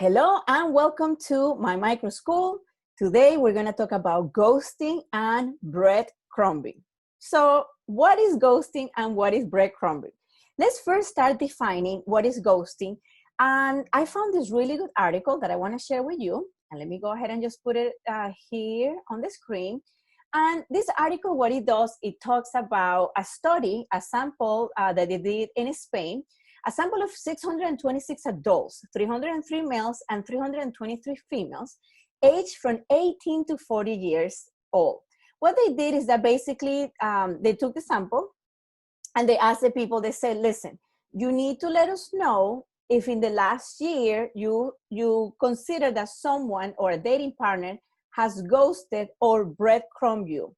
Hello and welcome to my micro school. Today we're going to talk about ghosting and breadcrumbing. So what is ghosting and what is breadcrumbing? Let's first start defining what is ghosting. And I found this really good article that I want to share with you. And let me go ahead and just put it here on the screen. And this article, what it does, it talks about a study, a sample that they did in Spain. A sample of 626 adults, 303 males and 323 females, aged from 18 to 40 years old. What they did is that basically they took the sample and they asked the people, they said, listen, you need to let us know if in the last year you consider that someone or a dating partner has ghosted or breadcrumbed you.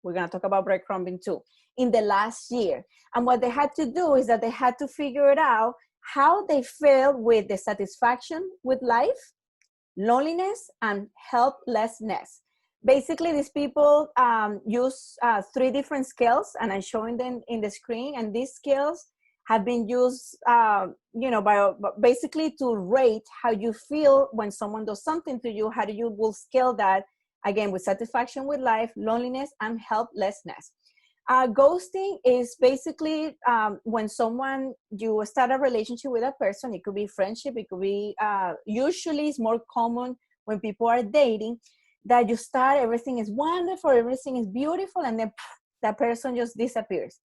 We're going to talk about breadcrumbing too, in the last year. And what they had to do is that they had to figure it out how they felt with the satisfaction with life, loneliness, and helplessness. Basically, these people use 3 different scales, and I'm showing them in the screen. And these scales have been used, basically to rate how you feel when someone does something to you. How do you will scale that? Again, with satisfaction with life, loneliness, and helplessness. Ghosting is basically when you start a relationship with a person. It could be friendship. It could be, usually it's more common when people are dating, that you start, everything is wonderful, everything is beautiful, and then that person just disappears.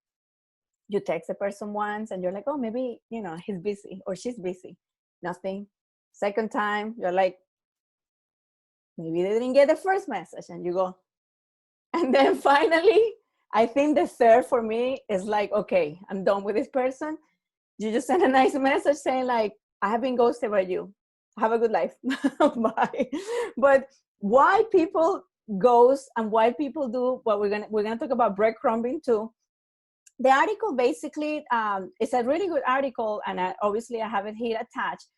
You text the person once and you're like, oh, maybe, he's busy or she's busy. Nothing. Second time, you're like, maybe they didn't get the first message, and you go. And then finally, I think the third for me is like, okay, I'm done with this person. You just send a nice message saying like, I have been ghosted by you. Have a good life. Bye. But why people ghost and why people do what we're gonna talk about breadcrumbing too. The article basically is a really good article, and obviously I have it here attached,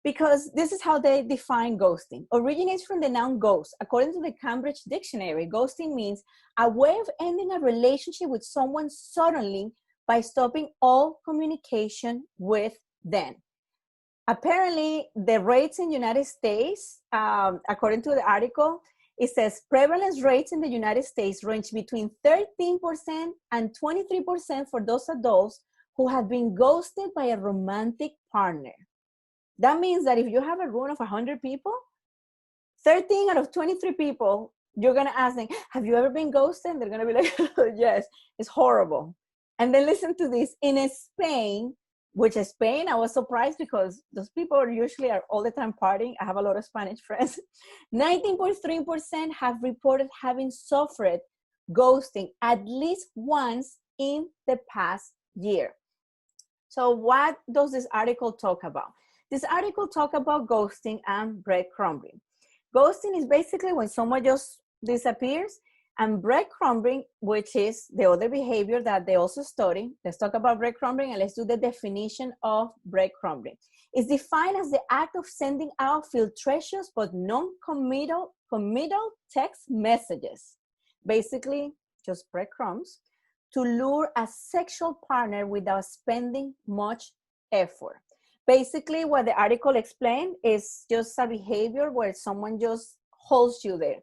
because this is how they define ghosting. Originates from the noun ghost. According to the Cambridge Dictionary, ghosting means a way of ending a relationship with someone suddenly by stopping all communication with them. Apparently, the rates in the United States, according to the article, it says prevalence rates in the United States range between 13% and 23% for those adults who have been ghosted by a romantic partner. That means that if you have a room of 100 people, 13 out of 23 people, you're going to ask them, have you ever been ghosted? They're going to be like, yes, it's horrible. And then listen to this. In Spain, which is Spain, I was surprised because those people usually are all the time partying. I have a lot of Spanish friends. 19.3% have reported having suffered ghosting at least once in the past year. So what does this article talk about? This article talks about ghosting and breadcrumbing. Ghosting is basically when someone just disappears, and breadcrumbing, which is the other behavior that they also study. Let's talk about breadcrumbing and let's do the definition of breadcrumbing. It's defined as the act of sending out filtrations but non-committal text messages. Basically, just breadcrumbs to lure a sexual partner without spending much effort. Basically, what the article explained is just a behavior where someone just holds you there.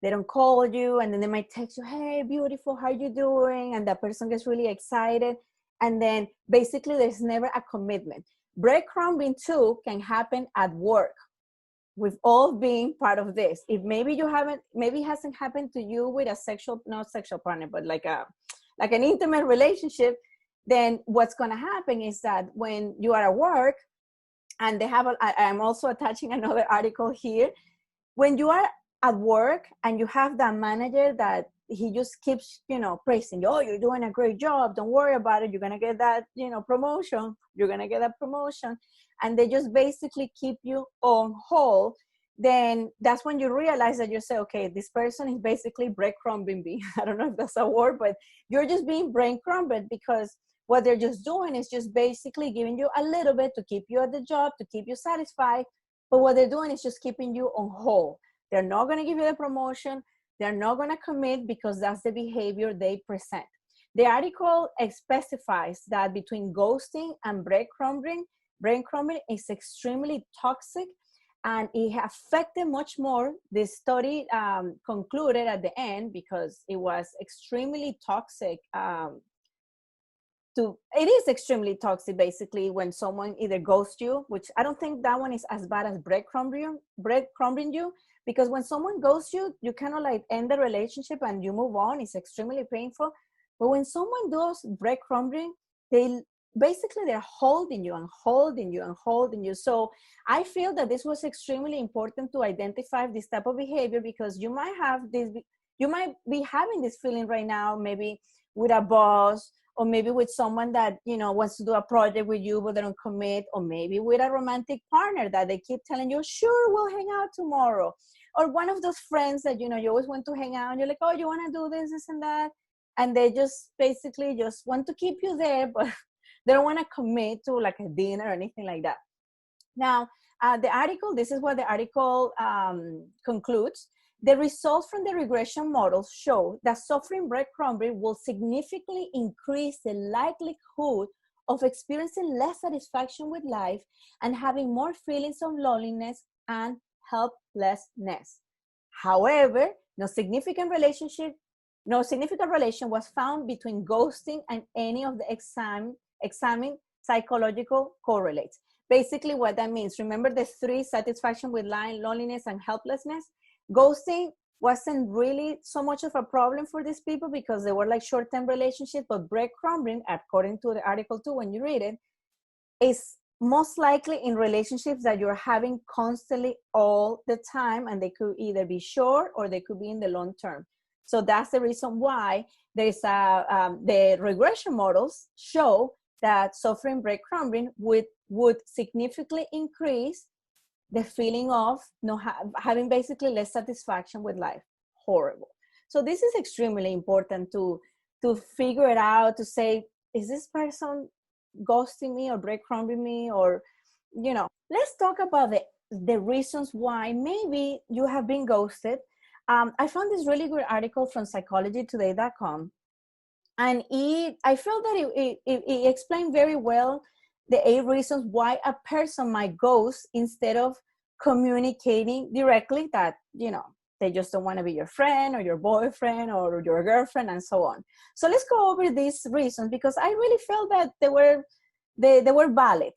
They don't call you, and then they might text you, hey, beautiful, how are you doing? And that person gets really excited. And then basically there's never a commitment. Breadcrumbing too can happen at work. We've all been part of this. If maybe maybe it hasn't happened to you with a not sexual partner, but like an intimate relationship, then what's going to happen is that when you are at work, and I'm also attaching another article here, when you are at work and you have that manager that he just keeps, praising you, oh, you're doing a great job, don't worry about it, you're going to get that, promotion, and they just basically keep you on hold, then that's when you realize that you say, okay, this person is basically breadcrumbing me. I don't know if that's a word, but you're just being breadcrumbed, because what they're just doing is just basically giving you a little bit to keep you at the job, to keep you satisfied. But what they're doing is just keeping you on hold. They're not going to give you the promotion. They're not going to commit, because that's the behavior they present. The article specifies that between ghosting and breadcrumbing is extremely toxic And it affected much more. The study concluded at the end, because it was extremely toxic. It is extremely toxic, basically, when someone either ghosts you, which I don't think that one is as bad as breadcrumbing you, because when someone ghosts you, you kind of like end the relationship and you move on. It's extremely painful. But when someone does breadcrumbing, they're holding you and holding you and holding you. So I feel that this was extremely important to identify this type of behavior, because you might be having this feeling right now, maybe with a boss, or maybe with someone that, wants to do a project with you, but they don't commit, or maybe with a romantic partner that they keep telling you, sure, we'll hang out tomorrow. Or one of those friends that, you always want to hang out, and you're like, oh, you want to do this and that. And they just basically just want to keep you there, but they don't want to commit to like a dinner or anything like that. Now, this is what the article concludes. The results from the regression models show that suffering breadcrumbing will significantly increase the likelihood of experiencing less satisfaction with life and having more feelings of loneliness and helplessness. However, no significant relation was found between ghosting and any of the examined psychological correlates. Basically what that means, remember the three: satisfaction with life, loneliness, and helplessness? Ghosting wasn't really so much of a problem for these people because they were like short-term relationships, but breadcrumbing, according to the article too, when you read it, is most likely in relationships that you're having constantly all the time, and they could either be short or they could be in the long term. So that's the reason why there's the regression models show that suffering breadcrumbing would significantly increase the feeling of having basically less satisfaction with life. Horrible. So this is extremely important to figure it out, to say, is this person ghosting me or breadcrumbing me? Or, let's talk about the reasons why maybe you have been ghosted. I found this really good article from psychologytoday.com, and I feel that it explained very well the 8 reasons why a person might ghost instead of communicating directly that, they just don't want to be your friend or your boyfriend or your girlfriend and so on. So let's go over these reasons, because I really felt that they were valid.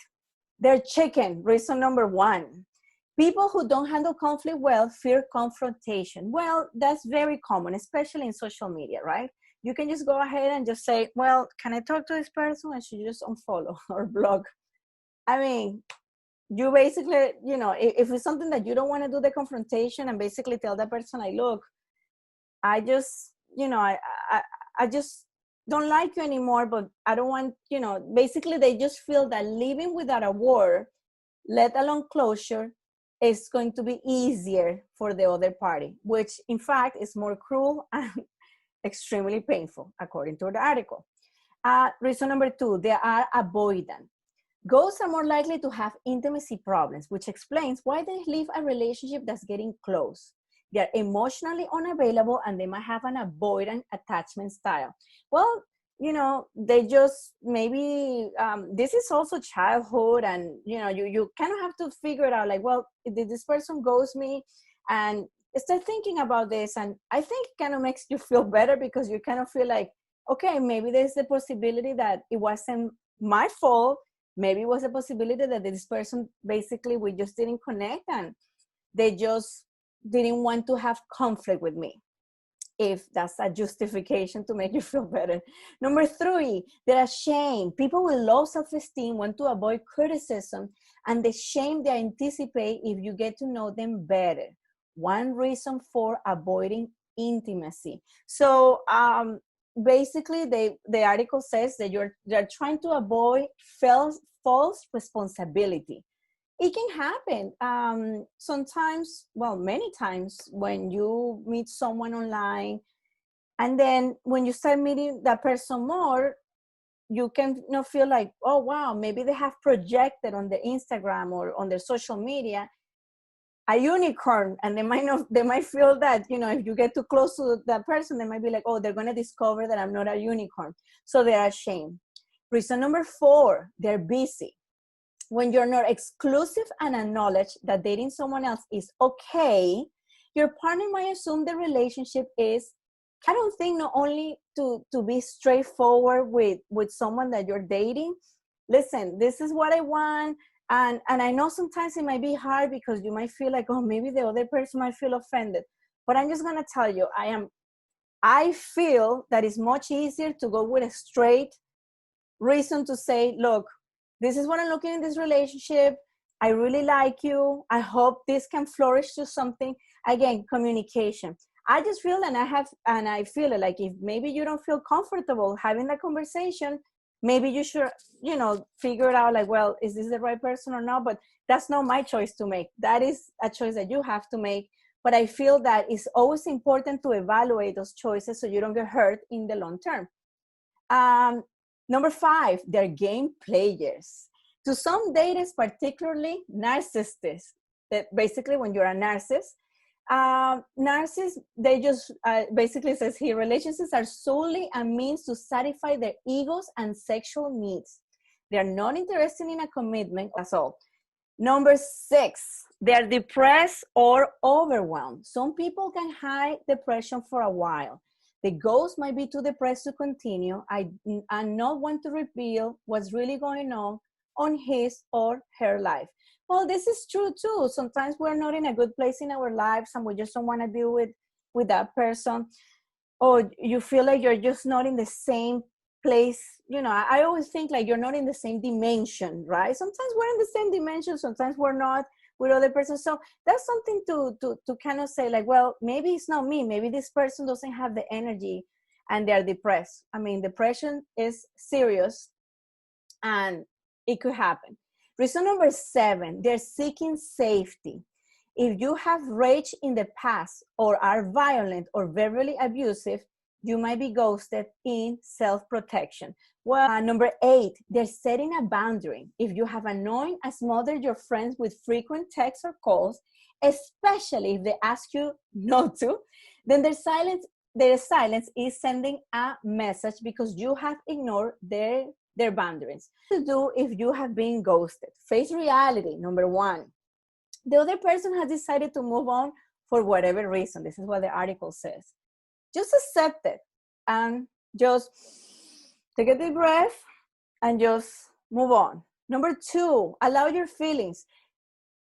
They're chicken. Reason number 1. People who don't handle conflict well fear confrontation. Well, that's very common, especially in social media, right? You can just go ahead and just say, well, can I talk to this person? And she just unfollow or block. I mean, you basically, if it's something that you don't want to do the confrontation and basically tell that person, like, look, I just, I just don't like you anymore, but I don't want, basically they just feel that living without a word, let alone closure, is going to be easier for the other party, which in fact is more cruel and extremely painful, according to the article. Reason number 2, they are avoidant. Ghosts are more likely to have intimacy problems, which explains why they leave a relationship that's getting close. They are emotionally unavailable, and they might have an avoidant attachment style. Well, they just maybe, this is also childhood, and, you kind of have to figure it out, like, well, did this person ghost me? And start thinking about this, and I think it kind of makes you feel better, because you kind of feel like, okay, maybe there's the possibility that it wasn't my fault. Maybe it was a possibility that this person, basically, we just didn't connect, and they just didn't want to have conflict with me, if that's a justification to make you feel better. Number 3, they're ashamed. People with low self-esteem want to avoid criticism and the shame they anticipate if you get to know them better. One reason for avoiding intimacy. So basically, the article says that they're trying to avoid false responsibility. It can happen sometimes, well, many times, when you meet someone online, and then when you start meeting that person more, you can feel like, oh wow, maybe they have projected on their Instagram or on their social media a unicorn, and they might feel that, if you get too close to that person, they might be like, oh, they're going to discover that I'm not a unicorn. So they're ashamed. Reason number 4, they're busy. when you're not exclusive and acknowledge that dating someone else is okay, your partner might assume the relationship is, I don't think, not only to be straightforward with someone that you're dating. Listen, this is what I want. And I know sometimes it might be hard because you might feel like, oh, maybe the other person might feel offended. But I'm just going to tell you, I feel that it's much easier to go with a straight reason to say, look, this is what I'm looking in this relationship. I really like you. I hope this can flourish to something. Again, communication. I just feel, and I feel it, like if maybe you don't feel comfortable having that conversation, maybe you should, figure it out, like, well, is this the right person or not? But that's not my choice to make. That is a choice that you have to make. But I feel that it's always important to evaluate those choices so you don't get hurt in the long term. Number 5, they're game players. To some daters, particularly narcissists, that basically when you're a narcissist, narcissists, they just basically says here, relationships are solely a means to satisfy their egos and sexual needs. They are not interested in a commitment, that's all. Number 6, they are depressed or overwhelmed. Some people can hide depression for a while. The ghost might be too depressed to continue and not want to reveal what's really going on his or her life. Well, this is true too. Sometimes we're not in a good place in our lives and we just don't want to deal with that person. Or you feel like you're just not in the same place. I always think like you're not in the same dimension, right? Sometimes we're in the same dimension, sometimes we're not with other person. So that's something to kind of say like, well, maybe it's not me. Maybe this person doesn't have the energy and they're depressed. I mean, depression is serious and it could happen. Reason number 7, they're seeking safety. If you have rage in the past or are violent or verbally abusive, you might be ghosted in self-protection. Well, number 8, they're setting a boundary. If you have annoyed and smothered your friends with frequent texts or calls, especially if they ask you not to, then their silence is sending a message because you have ignored their boundaries. What to do if you have been ghosted? Face reality, number 1. The other person has decided to move on for whatever reason. This is what the article says. Just accept it and just take a deep breath and just move on. Number 2, allow your feelings.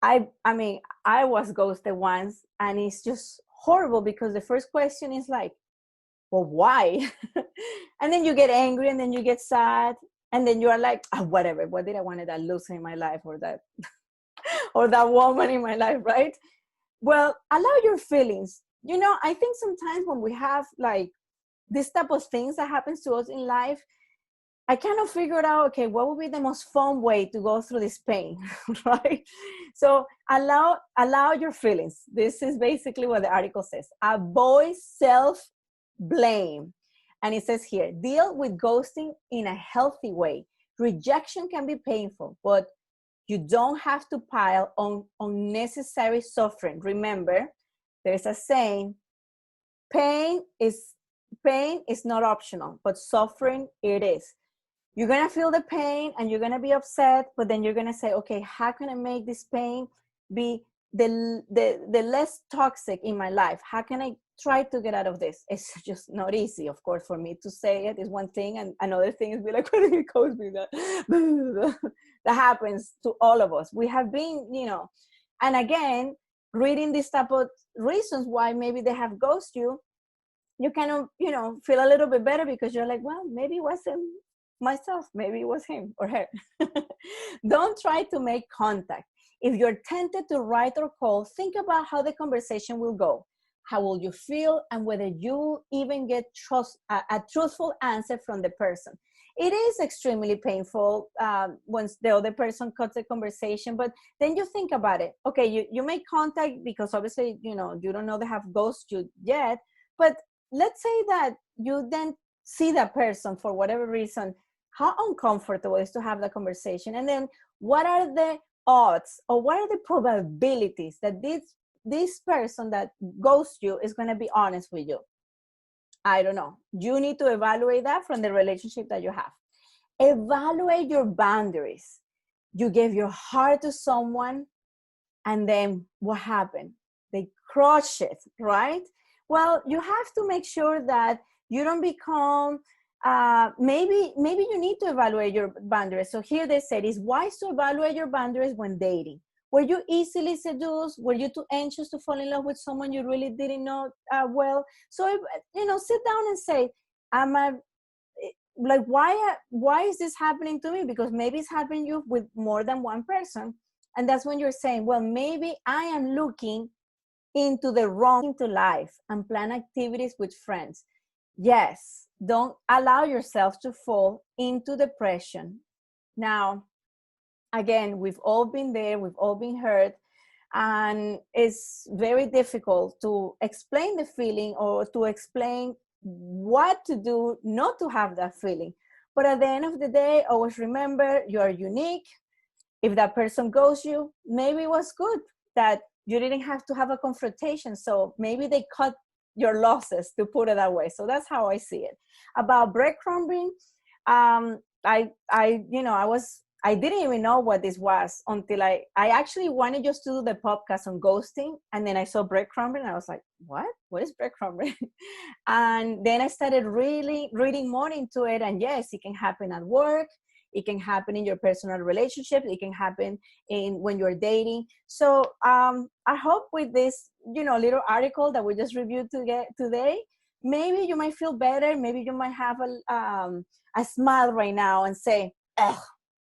I mean, I was ghosted once and it's just horrible because the first question is like, well, why? And then you get angry and then you get sad and then you are like, oh, whatever, what did I want that loser in my life or that or that woman in my life, right? Well, allow your feelings. I think sometimes when we have like this type of things that happens to us in life, I kind of figured out, okay, what would be the most fun way to go through this pain, right? So allow your feelings. This is basically what the article says. Avoid self-blame. And it says here, deal with ghosting in a healthy way. Rejection can be painful, but you don't have to pile on unnecessary suffering. Remember, there's a saying, pain is not optional, but suffering it is. You're going to feel the pain and you're going to be upset, but then you're going to say, okay, how can I make this pain be the less toxic in my life? How can I try to get out of this? It's just not easy, of course, for me to say it is one thing, and another thing is be like, what did it cost me that? That happens to all of us. We have been, and again, reading this type of reasons why maybe they have ghosted you, you kind of, feel a little bit better because you're like, well, maybe it wasn't myself, maybe it was him or her. Don't try to make contact. If you're tempted to write or call, think about how the conversation will go. How will you feel and whether you even get a truthful answer from the person. It is extremely painful once the other person cuts the conversation, but then you think about it. Okay, you make contact because obviously, you don't know they have ghosted you yet, but let's say that you then see that person for whatever reason. How uncomfortable is to have the conversation? And then what are the odds or what are the probabilities that this person that ghosts you is going to be honest with you? I don't know. You need to evaluate that from the relationship that you have. Evaluate your boundaries. You gave your heart to someone, and then what happened? They crush it, right? Well, you have to make sure that you don't become, maybe you need to evaluate your boundaries. So here they said it's wise to evaluate your boundaries when dating. Were you easily seduced? Were you too anxious to fall in love with someone you really didn't know well? So, sit down and say, am I, like, why is this happening to me? Because maybe it's happening to you with more than one person. And that's when you're saying, well, maybe I am looking into the wrong into life and plan activities with friends. Yes, don't allow yourself to fall into depression. Now, again, we've all been there, we've all been hurt, and it's very difficult to explain the feeling or to explain what to do not to have that feeling. But at the end of the day, always remember you are unique. If that person ghosts you, maybe it was good that you didn't have to have a confrontation. So maybe they cut your losses, to put it that way. So that's how I see it. About breadcrumbing, I didn't even know what this was until I actually wanted just to do the podcast on ghosting. And then I saw breadcrumbing and I was like, what is breadcrumbing? And then I started really reading more into it. And yes, it can happen at work. It can happen in your personal relationships. It can happen when you're dating. So I hope with this, little article that we just reviewed today, maybe you might feel better. Maybe you might have a smile right now and say, ugh,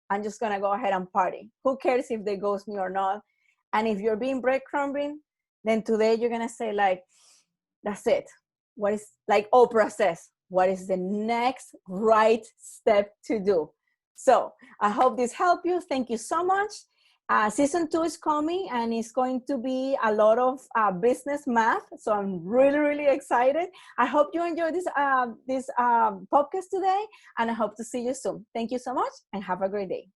I'm just going to go ahead and party. Who cares if they ghost me or not? And if you're being breadcrumbing, then today you're going to say, like, that's it. What is, like Oprah says, what is the next right step to do? So I hope this helped you. Thank you so much. Season 2 is coming, and it's going to be a lot of business math. So I'm really, really excited. I hope you enjoyed this podcast today, and I hope to see you soon. Thank you so much, and have a great day.